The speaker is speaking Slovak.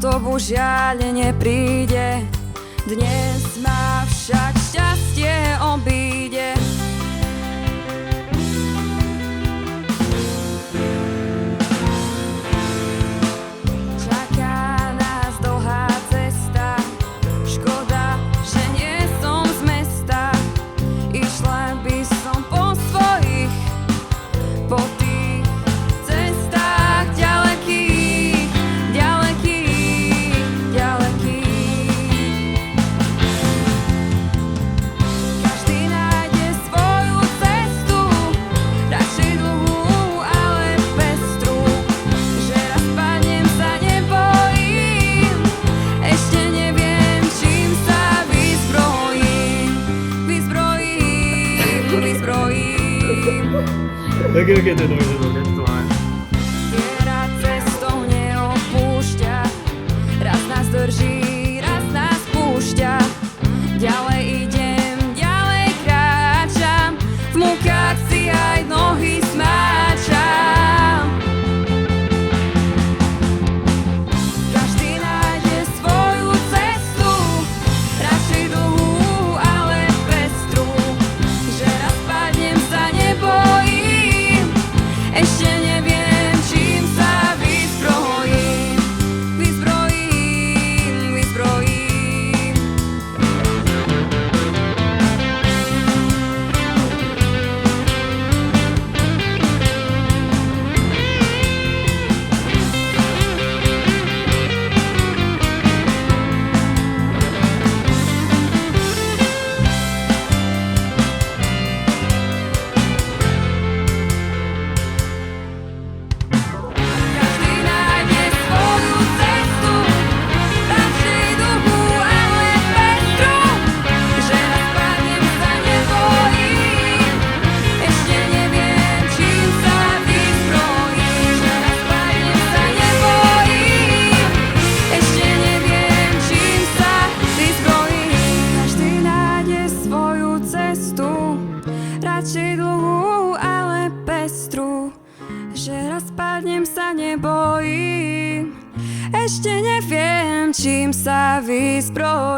autobus žiaľ nepríde. Dnes ma však šťastie obíde. Čaká nás dlhá cesta, škoda, že nie som z mesta. Išla by som po svojich, po tých cestách ďalekých, ďalekých, ďalekých. Každý nájde svoju cestu, radšej dlhú, ale pestrú. Že raz padnem, sa nebojím, ešte neviem, čím sa vyzbrojím, vyzbrojím, vyzbrojím. Ok, to je dobré, to máme. Viera cestou neopúšťa, raz nás drží, raz nás púšťa. Ďalej idem, ďalej kráčam, v múkach si aj nohy smáčam. Každý nájde svoju cestu, radšej dlhú, ale pestrú. Že raz padnem, sa nebojím, ešte neviem, čím sa vyzbrojím, vyzbrojím, vyzbrojím. Každý nájde svoju cestu, radšej dlhú, ale pestrú. Že raz padnem, sa nebojím, ešte neviem, čím sa vyzbrojím. Že raz padnem, sa nebojím, ešte neviem, čím sa vyzbrojím. Každý nájde svoju cestu, radšej dlhú, ale pestrú. Že raz padnem, sa nebojím, ešte neviem, čím sa vyzbrojím.